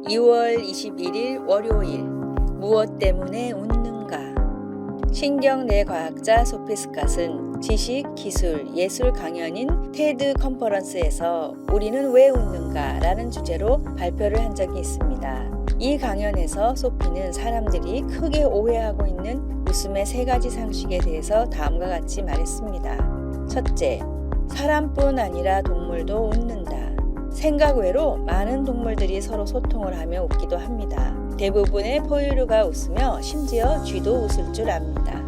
2월 21일 월요일. 무엇 때문에 웃는가? 신경내과학자 소피 스캇은 지식, 기술, 예술 강연인 테드 컨퍼런스에서 우리는 왜 웃는가? 라는 주제로 발표를 한 적이 있습니다. 이 강연에서 소피는 사람들이 크게 오해하고 있는 웃음의 3가지 상식에 대해서 다음과 같이 말했습니다. 첫째, 사람뿐 아니라 동물도 웃는다. 생각 외로 많은 동물들이 서로 소통을 하며 웃기도 합니다. 대부분의 포유류가 웃으며 심지어 쥐도 웃을 줄 압니다.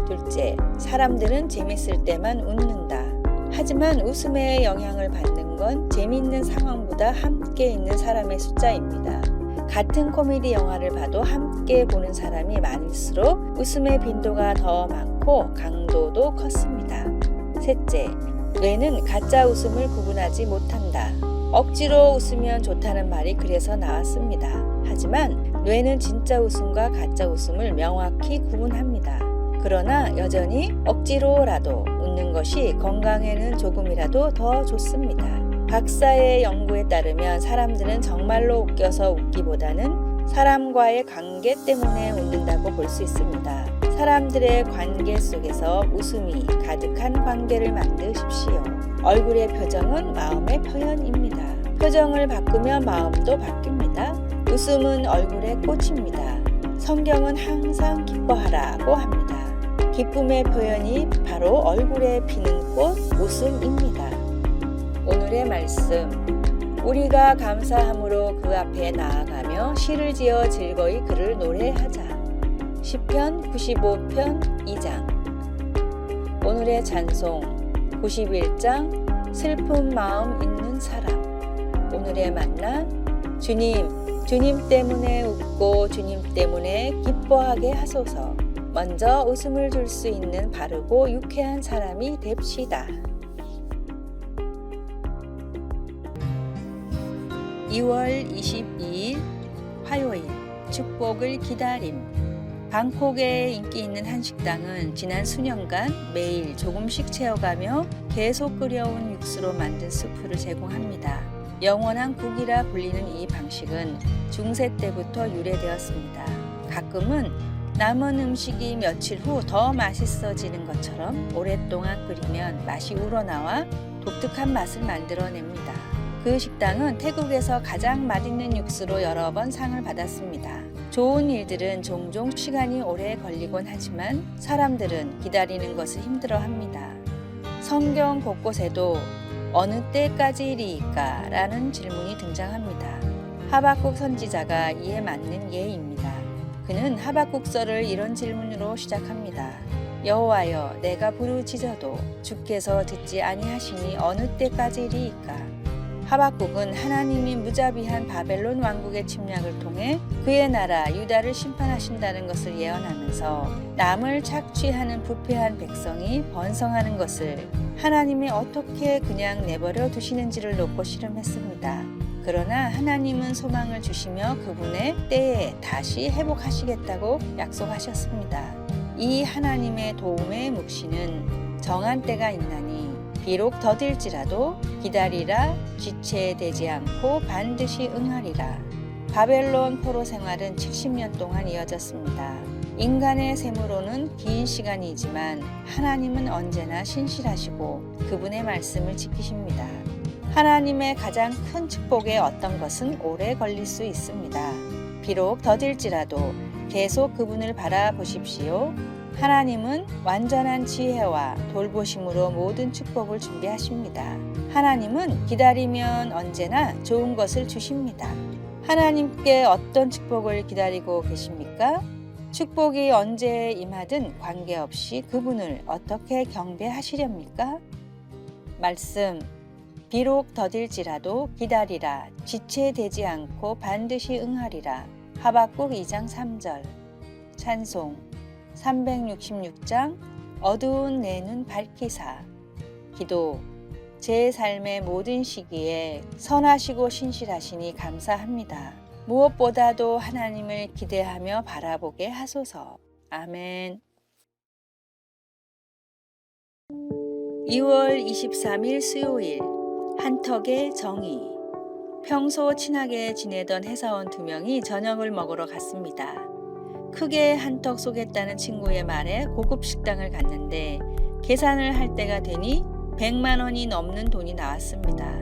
둘째, 사람들은 재밌을 때만 웃는다. 하지만 웃음의 영향을 받는 건 재미있는 상황보다 함께 있는 사람의 숫자입니다. 같은 코미디 영화를 봐도 함께 보는 사람이 많을수록 웃음의 빈도가 더 많고 강도도 컸습니다. 셋째, 뇌는 가짜 웃음을 구분하지 못한다. 억지로 웃으면 좋다는 말이 그래서 나왔습니다. 하지만 뇌는 진짜 웃음과 가짜 웃음을 명확히 구분합니다. 그러나 여전히 억지로라도 웃는 것이 건강에는 조금이라도 더 좋습니다. 박사의 연구에 따르면 사람들은 정말로 웃겨서 웃기보다는 사람과의 관계 때문에 웃는다고 볼 수 있습니다. 사람들의 관계 속에서 웃음이 가득한 관계를 만드십시오. 얼굴의 표정은 마음의 표현입니다. 표정을 바꾸면 마음도 바뀝니다. 웃음은 얼굴의 꽃입니다. 성경은 항상 기뻐하라고 합니다. 기쁨의 표현이 바로 얼굴에 피는 꽃, 웃음입니다. 오늘의 말씀. 우리가 감사함으로 그 앞에 나아가며 시를 지어 즐거이 그를 노래하자. 시편 95편 2장. 오늘의 찬송 91장 슬픈 마음 있는 사람. 오늘의 만나 주님 때문에 웃고 주님 때문에 기뻐하게 하소서. 먼저 웃음을 줄 수 있는 바르고 유쾌한 사람이 됩시다. 2월 22일 화요일. 축복을 기다림. 방콕에 인기 있는 한식당은 지난 수년간 매일 조금씩 채워가며 계속 끓여온 육수로 만든 수프를 제공합니다. 영원한 국이라 불리는 이 방식은 중세 때부터 유래되었습니다. 가끔은 남은 음식이 며칠 후 더 맛있어지는 것처럼 오랫동안 끓이면 맛이 우러나와 독특한 맛을 만들어냅니다. 그 식당은 태국에서 가장 맛있는 육수로 여러 번 상을 받았습니다. 좋은 일들은 종종 시간이 오래 걸리곤 하지만 사람들은 기다리는 것을 힘들어합니다. 성경 곳곳에도 어느 때까지리이까? 라는 질문이 등장합니다. 하박국 선지자가 이에 맞는 예입니다. 그는 하박국서를 이런 질문으로 시작합니다. 여호와여, 내가 부르짖어도 주께서 듣지 아니하시니 어느 때까지리이까? 하박국은 하나님이 무자비한 바벨론 왕국의 침략을 통해 그의 나라 유다를 심판하신다는 것을 예언하면서 남을 착취하는 부패한 백성이 번성하는 것을 하나님이 어떻게 그냥 내버려 두시는지를 놓고 씨름했습니다. 그러나 하나님은 소망을 주시며 그분의 때에 다시 회복하시겠다고 약속하셨습니다. 이 하나님의 도움의 묵시는 정한 때가 있나니 비록 더딜지라도 기다리라. 지체되지 않고 반드시 응하리라. 바벨론 포로 생활은 70년 동안 이어졌습니다. 인간의 셈으로는 긴 시간이지만 하나님은 언제나 신실하시고 그분의 말씀을 지키십니다. 하나님의 가장 큰 축복에 어떤 것은 오래 걸릴 수 있습니다. 비록 더딜지라도 계속 그분을 바라보십시오. 하나님은 완전한 지혜와 돌보심으로 모든 축복을 준비하십니다. 하나님은 기다리면 언제나 좋은 것을 주십니다. 하나님께 어떤 축복을 기다리고 계십니까? 축복이 언제 임하든 관계없이 그분을 어떻게 경배하시렵니까? 말씀. 비록 더딜지라도 기다리라. 지체되지 않고 반드시 응하리라. 하박국 2장 3절. 찬송 366장 어두운 내 눈 밝히사. 기도. 제 삶의 모든 시기에 선하시고 신실하시니 감사합니다. 무엇보다도 하나님을 기대하며 바라보게 하소서. 아멘. 2월 23일 수요일. 한턱의 정의. 평소 친하게 지내던 회사원 2명이 저녁을 먹으러 갔습니다. 크게 한턱 쏘겠다는 친구의 말에 고급 식당을 갔는데 계산을 할 때가 되니 100만 원이 넘는 돈이 나왔습니다.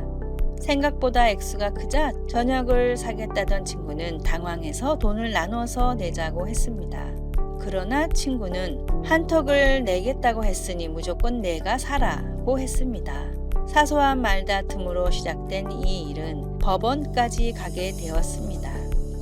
생각보다 액수가 크자 저녁을 사겠다던 친구는 당황해서 돈을 나눠서 내자고 했습니다. 그러나 친구는 한턱을 내겠다고 했으니 무조건 내가 사라고 했습니다. 사소한 말다툼으로 시작된 이 일은 법원까지 가게 되었습니다.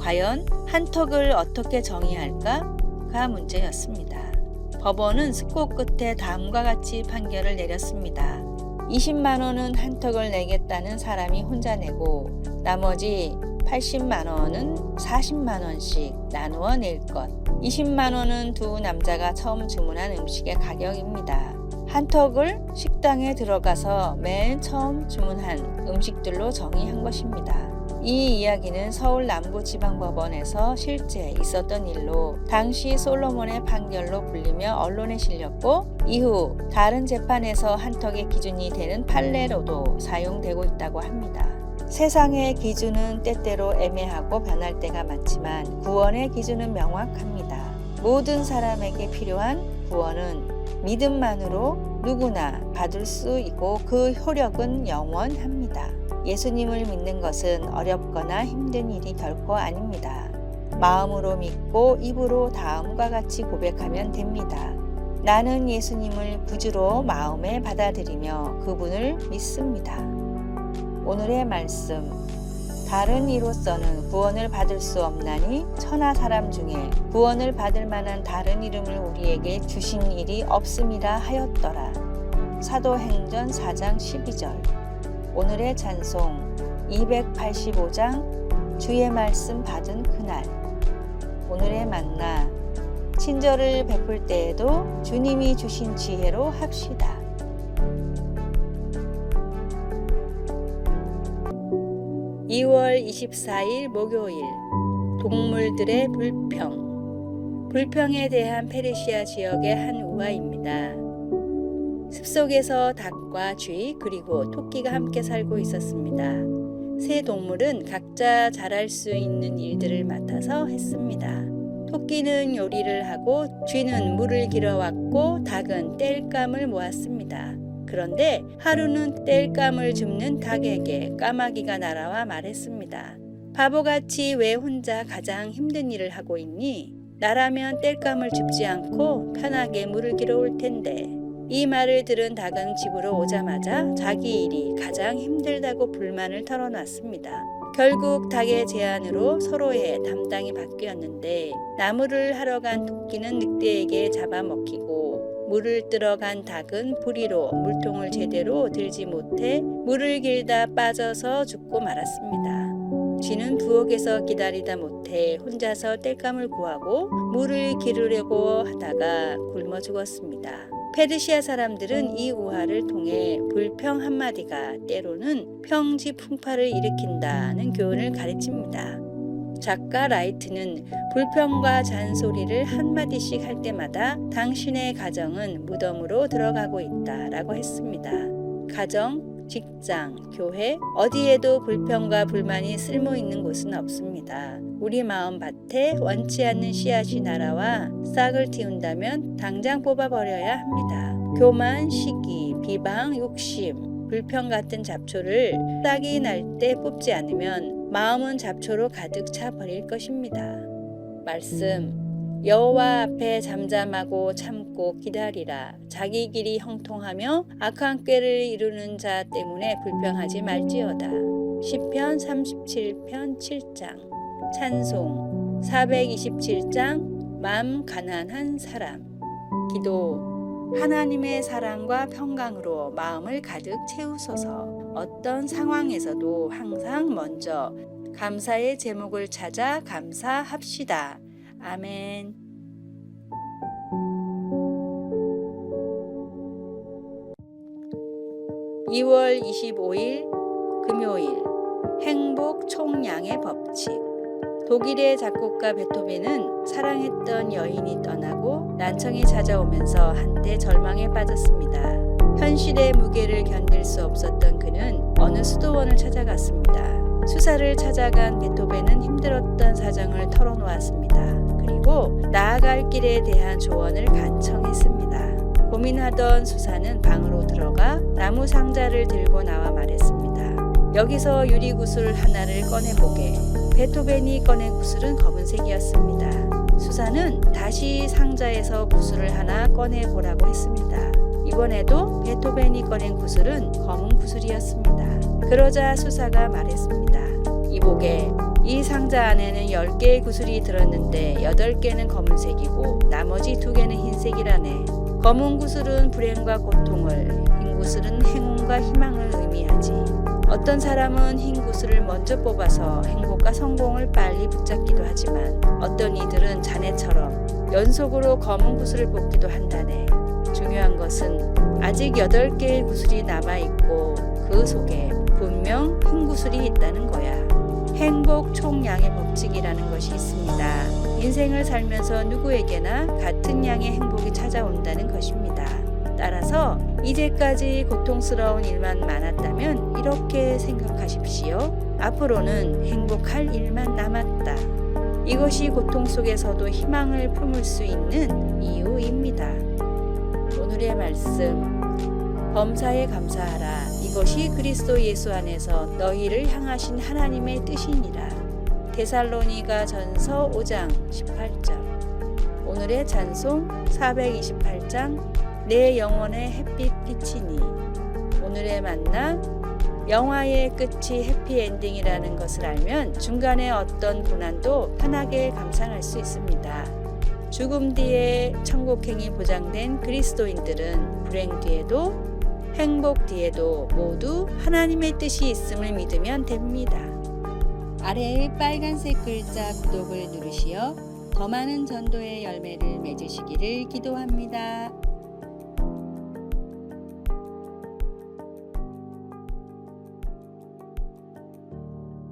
과연 한턱을 어떻게 정의할까가 문제였습니다. 법원은 숙고 끝에 다음과 같이 판결을 내렸습니다. 20만 원은 한턱을 내겠다는 사람이 혼자 내고 나머지 80만 원은 40만 원씩 나누어 낼 것. 20만 원은 두 남자가 처음 주문한 음식의 가격입니다. 한턱을 식당에 들어가서 맨 처음 주문한 음식들로 정의한 것입니다. 이 이야기는 서울 남부지방법원에서 실제 있었던 일로 당시 솔로몬의 판결로 불리며 언론에 실렸고 이후 다른 재판에서 한턱의 기준이 되는 판례로도 사용되고 있다고 합니다. 세상의 기준은 때때로 애매하고 변할 때가 많지만 구원의 기준은 명확합니다. 모든 사람에게 필요한 구원은 믿음만으로 누구나 받을 수 있고 그 효력은 영원합니다. 예수님을 믿는 것은 어렵거나 힘든 일이 결코 아닙니다. 마음으로 믿고 입으로 다음과 같이 고백하면 됩니다. 나는 예수님을 구주로 마음에 받아들이며 그분을 믿습니다. 오늘의 말씀, 다른 이로서는 구원을 받을 수 없나니 천하 사람 중에 구원을 받을 만한 다른 이름을 우리에게 주신 일이 없음이라 하였더라. 사도행전 4장 12절. 오늘의 찬송 285장 주의 말씀 받은 그날. 오늘의 만나 친절을 베풀 때에도 주님이 주신 지혜로 합시다. (2월 24일) 목요일. 동물들의 불평. 불평에 대한 페르시아 지역의 한 우화입니다. 숲속에서 닭과 쥐 그리고 토끼가 함께 살고 있었습니다. 세 동물은 각자 잘할 수 있는 일들을 맡아서 했습니다. 토끼는 요리를 하고 쥐는 물을 길어왔고 닭은 땔감을 모았습니다. 그런데 하루는 땔감을 줍는 닭에게 까마귀가 날아와 말했습니다. 바보같이 왜 혼자 가장 힘든 일을 하고 있니? 나라면 땔감을 줍지 않고 편하게 물을 길어올 텐데. 이 말을 들은 닭은 집으로 오자마자 자기 일이 가장 힘들다고 불만을 털어놨습니다. 결국 닭의 제안으로 서로의 담당이 바뀌었는데 나무를 하러 간 토끼는 늑대에게 잡아먹히고 물을 뜨러 간 닭은 부리로 물통을 제대로 들지 못해 물을 길다 빠져서 죽고 말았습니다. 쥐는 부엌에서 기다리다 못해 혼자서 땔감을 구하고 물을 기르려고 하다가 굶어 죽었습니다. 페르시아 사람들은 이 우화를 통해 불평 한마디가 때로는 평지풍파를 일으킨다는 교훈을 가르칩니다. 작가 라이트는 불평과 잔소리를 한마디씩 할 때마다 당신의 가정은 무덤으로 들어가고 있다라고 했습니다. 가정, 직장, 교회, 어디에도 불평과 불만이 쓸모 있는 곳은 없습니다. 우리 마음밭에 원치 않는 씨앗이 날아와 싹을 틔운다면 당장 뽑아버려야 합니다. 교만, 시기, 비방, 욕심, 불평 같은 잡초를 싹이 날 때 뽑지 않으면 마음은 잡초로 가득 차 버릴 것입니다. 말씀. 여호와 앞에 잠잠하고 참고 기다리라. 자기 길이 형통하며 악한 꾀를 이루는 자 때문에 불평하지 말지어다. 시편 37편 7장. 찬송 427장 맘 가난한 사람. 기도. 하나님의 사랑과 평강으로 마음을 가득 채우소서. 어떤 상황에서도 항상 먼저 감사의 제목을 찾아 감사합시다. 아멘. (2월 25일) 금요일. 행복 총량의 법칙. 독일의 작곡가 베토벤은 사랑했던 여인이 떠나고 난청이 찾아오면서 한때 절망에 빠졌습니다. 현실의 무게를 견딜 수 없었던 그는 어느 수도원을 찾아갔습니다. 수사를 찾아간 베토벤은 힘들었던 사정을 털어놓았습니다. 그리고 나아갈 길에 대한 조언을 간청했습니다. 고민하던 수사는 방으로 들어가 나무 상자를 들고 나와 말했습니다. 여기서 유리구슬 하나를 꺼내보게. 베토벤이 꺼낸 구슬은 검은색이었습니다. 수사는 다시 상자에서 구슬을 하나 꺼내보라고 했습니다. 이번에도 베토벤이 꺼낸 구슬은 검은 구슬이었습니다. 그러자 수사가 말했습니다. 이보게, 이 상자 안에는 10개의 구슬이 들었는데 8개는 검은색이고 나머지 2개는 흰색이라네. 검은 구슬은 불행과 고통을, 흰 구슬은 행운과 희망을 의미하지. 어떤 사람은 흰 구슬을 먼저 뽑아서 행복과 성공을 빨리 붙잡기도 하지만 어떤 이들은 자네처럼 연속으로 검은 구슬을 뽑기도 한다네. 중요한 것은 아직 8개의 구슬이 남아있고 그 속에 분명 흰 구슬이 있다는 거야. 행복 총량의 법칙이라는 것이 있습니다. 인생을 살면서 누구에게나 같은 양의 행복이 찾아온다는 것입니다. 따라서 이제까지 고통스러운 일만 많았다면 이렇게 생각하십시오. 앞으로는 행복할 일만 남았다. 이것이 고통 속에서도 희망을 품을 수 있는 이유입니다. 오늘의 말씀, 범사에 감사하라. 이것이 그리스도 예수 안에서 너희를 향하신 하나님의 뜻이니라. 데살로니가 전서 5장 18절. 오늘의 찬송 428장 내 영혼의 햇빛 비치니. 오늘의 만나, 영화의 끝이 해피엔딩이라는 것을 알면 중간에 어떤 고난도 편하게 감상할 수 있습니다. 죽음 뒤에 천국행이 보장된 그리스도인들은 불행 뒤에도 행복 뒤에도 모두 하나님의 뜻이 있음을 믿으면 됩니다. 아래의 빨간색 글자 구독을 누르시어 더 많은 전도의 열매를 맺으시기를 기도합니다.